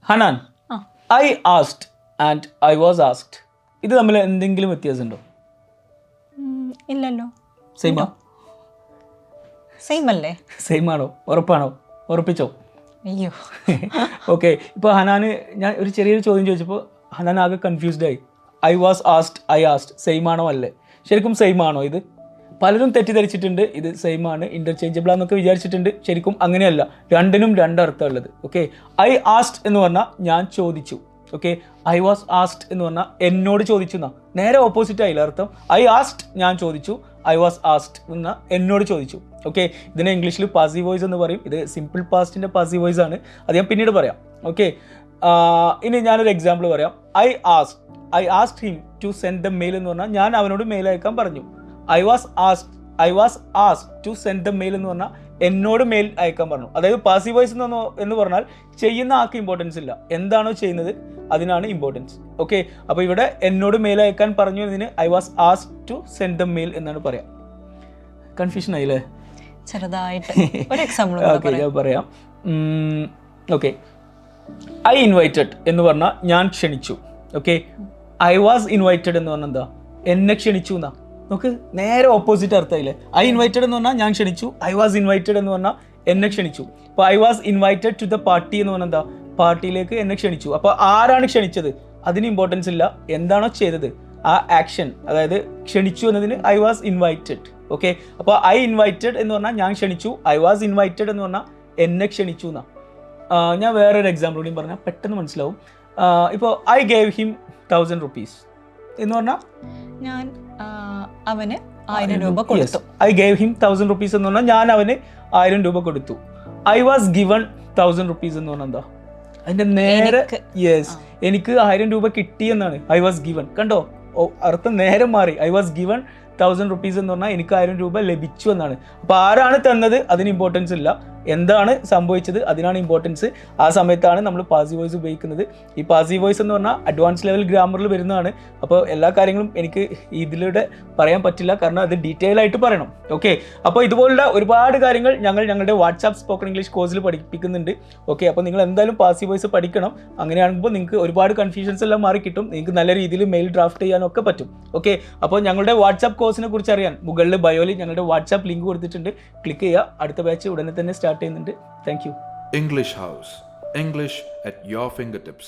Hanan, I asked and I was asked, ഇത് തമ്മിൽ എന്തെങ്കിലും വ്യത്യാസമുണ്ടോ? ഇല്ലല്ലോ. സെയിമാ? സെയിം അല്ലേ? സെയിം ആണോ? ഉറപ്പാണോ? ഉറപ്പിച്ചോ? അയ്യോ. ഓക്കെ, ഇപ്പോൾ ഹനാന് ഞാൻ ഒരു ചെറിയൊരു ചോദ്യം ചോദിച്ചപ്പോൾ ഹനാൻ ആകെ കൺഫ്യൂസ്ഡ് ആയി. I was asked, I asked same ആണോ അല്ലേ? ശരിക്കും സെയിം ആണോ ഇത്? പലരും തെറ്റിദ്ധരിച്ചിട്ടുണ്ട് ഇത് സെയിം ആണ്, ഇൻ്റർചേഞ്ചബിൾ ആണെന്നൊക്കെ വിചാരിച്ചിട്ടുണ്ട്. ശരിക്കും അങ്ങനെയല്ല, രണ്ടിനും രണ്ടർത്ഥം ഉള്ളത്. ഓക്കെ, ഐ ആസ്ക്ഡ് എന്ന് പറഞ്ഞാൽ ഞാൻ ചോദിച്ചു. ഓക്കെ, ഐ വാസ് ആസ്ക്ഡ് എന്ന് പറഞ്ഞാൽ എന്നോട് ചോദിച്ചു എന്നാ, നേരെ ഓപ്പോസിറ്റ് ആയില്ല അർത്ഥം. ഐ ആസ്ക്ഡ് ഞാൻ ചോദിച്ചു, ഐ വാസ് ആസ്ക്ഡ് എന്നാൽ എന്നോട് ചോദിച്ചു. ഓക്കെ, ഇതിനെ ഇംഗ്ലീഷിൽ പാസീവ് വോയിസ് എന്ന് പറയും. ഇത് സിമ്പിൾ പാസ്റ്റിൻ്റെ പാസീവ് വോയിസ് ആണ്, അത് ഞാൻ പിന്നീട് പറയാം. ഓക്കെ, ഇനി ഞാനൊരു എക്സാമ്പിൾ പറയാം. I asked him to send the mail എന്ന് പറഞ്ഞാൽ ഞാൻ അവനോട് മെയിൽ അയക്കാൻ പറഞ്ഞു. I was asked to send the mail എന്ന് പറഞ്ഞാൽ എന്നോട് മെയിൽ അയക്കാൻ പറഞ്ഞു. അതായത് പാസീവ് വോയിസ് എന്ന് പറഞ്ഞാൽ ചെയ്യുന്ന ആൾക്ക് ഇമ്പോർട്ടൻസ് ഇല്ല, എന്താണോ ചെയ്യുന്നത് അതിനാണ് ഇമ്പോർട്ടൻസ്. ഓക്കെ, അപ്പോൾ ഇവിടെ എന്നോട് മെയിൽ അയക്കാൻ പറഞ്ഞു എന്നതിന് I was asked to send the mail എന്നാണ് പറയാം. കൺഫ്യൂഷൻ ആയില്ലേ? ചെറുതായിട്ട് ഒരു എക്സാമ്പിൾ ഓക്കെ, ഞാൻ പറയാം. ഓക്കെ, ഐ ഇൻവൈറ്റഡ് എന്ന് പറഞ്ഞാൽ ഞാൻ ക്ഷണിച്ചു. ഓക്കെ, ഐ വാസ് ഇൻവൈറ്റഡ് എന്ന് പറഞ്ഞാൽ എന്താ? എന്നെ ക്ഷണിച്ചു എന്നാ. നമുക്ക് നേരെ ഓപ്പോസിറ്റ് അർത്ഥമായില്ലേ? ഐ ഇൻവൈറ്റഡ് എന്ന് പറഞ്ഞാൽ ഞാൻ ക്ഷണിച്ചു, ഐ വാസ് ഇൻവൈറ്റഡ് എന്ന് പറഞ്ഞാൽ എന്നെ ക്ഷണിച്ചു. അപ്പോൾ I was invited to the party എന്ന് പറഞ്ഞാൽ എന്താ? പാർട്ടിയിലേക്ക് എന്നെ ക്ഷണിച്ചു. അപ്പോൾ ആരാണ് ക്ഷണിച്ചത് അതിന് ഇമ്പോർട്ടൻസ് ഇല്ല, എന്താണോ ചെയ്തത് ആ ആക്ഷൻ, അതായത് ക്ഷണിച്ചു എന്നതിന് ഐ വാസ് ഇൻവൈറ്റഡ്. ഓക്കെ, അപ്പോൾ ഐ ഇൻവൈറ്റഡ് എന്ന് പറഞ്ഞാൽ ഞാൻ ക്ഷണിച്ചു, ഐ വാസ് ഇൻവൈറ്റഡ് എന്ന് പറഞ്ഞാൽ എന്നെ ക്ഷണിച്ചു എന്നാ. ഞാൻ വേറൊരു എക്സാമ്പിൾ കൂടിയും പറഞ്ഞാൽ പെട്ടെന്ന് മനസ്സിലാവും. ഇപ്പോൾ ഐ ഗേവ് ഹിം 1000 rupees എന്ന് പറഞ്ഞാൽ ഞാൻ അവന് 1000 രൂപ കൊടുത്തു. ഐ ഗേവ് ഹിം 1000 rupees എന്ന് പറഞ്ഞാൽ ഞാൻ അവന് 1000 രൂപ കൊടുത്തു. ഐ വാസ് ഗിവൺ 1000 rupees എന്ന് പറഞ്ഞാൽ എന്താ? അതിന്റെ നേരെ എനിക്ക് 1000 രൂപ കിട്ടി എന്നാണ് ഐ വാസ് ഗിവൺ. കണ്ടോ, അർത്ഥം നേരെ മാറി. ഐ വാസ് ഗിവൺ 1000 rupees എന്ന് പറഞ്ഞാൽ എനിക്ക് 1000 രൂപ ലഭിച്ചു എന്നാണ്. അപ്പോൾ ആരാണ് തന്നത് അതിന് ഇമ്പോർട്ടൻസ് ഇല്ല, എന്താണ് സംഭവിച്ചത് അതിനാണ് ഇമ്പോർട്ടൻസ്. ആ സമയത്താണ് നമ്മൾ പാസീവ് വോയിസ് ഉപയോഗിക്കുന്നത്. ഈ പാസീവ് വോയിസ് എന്ന് പറഞ്ഞാൽ അഡ്വാൻസ് ലെവൽ ഗ്രാമറിൽ വരുന്നതാണ്. അപ്പോൾ എല്ലാ കാര്യങ്ങളും എനിക്ക് ഇതിലൂടെ പറയാൻ പറ്റില്ല, കാരണം അത് ഡീറ്റെയിൽ ആയിട്ട് പറയണം. ഓക്കെ, അപ്പോൾ ഇതുപോലുള്ള ഒരുപാട് കാര്യങ്ങൾ ഞങ്ങളുടെ വാട്സാപ്പ് സ്പോക്കൺ ഇംഗ്ലീഷ് കോഴ്സിൽ പഠിപ്പിക്കുന്നുണ്ട്. ഓക്കെ, അപ്പോൾ നിങ്ങൾ എന്തായാലും പാസീവ് വോയിസ് പഠിക്കണം. അങ്ങനെയാകുമ്പോൾ നിങ്ങൾക്ക് ഒരുപാട് കൺഫ്യൂഷൻസ് എല്ലാം മാറി കിട്ടും, നിങ്ങൾക്ക് നല്ല രീതിയിൽ മെയിൽ ഡ്രാഫ്റ്റ് ചെയ്യാനൊക്കെ പറ്റും. ഓക്കെ, അപ്പോൾ ഞങ്ങളുടെ വാട്സാപ്പ് കോഴ്സിനെ കുറിച്ച് അറിയാൻ മുകളിൽ ബയോയിൽ ഞങ്ങളുടെ വാട്സാപ്പ് ലിങ്ക് കൊടുത്തിട്ടുണ്ട്, ക്ലിക്ക് ചെയ്യുക. അടുത്ത ബാച്ച് ഉടനെ തന്നെ സ്റ്റാർട്ട് ചെയ്യുന്നുണ്ട്. Thank you. English House. English at your fingertips.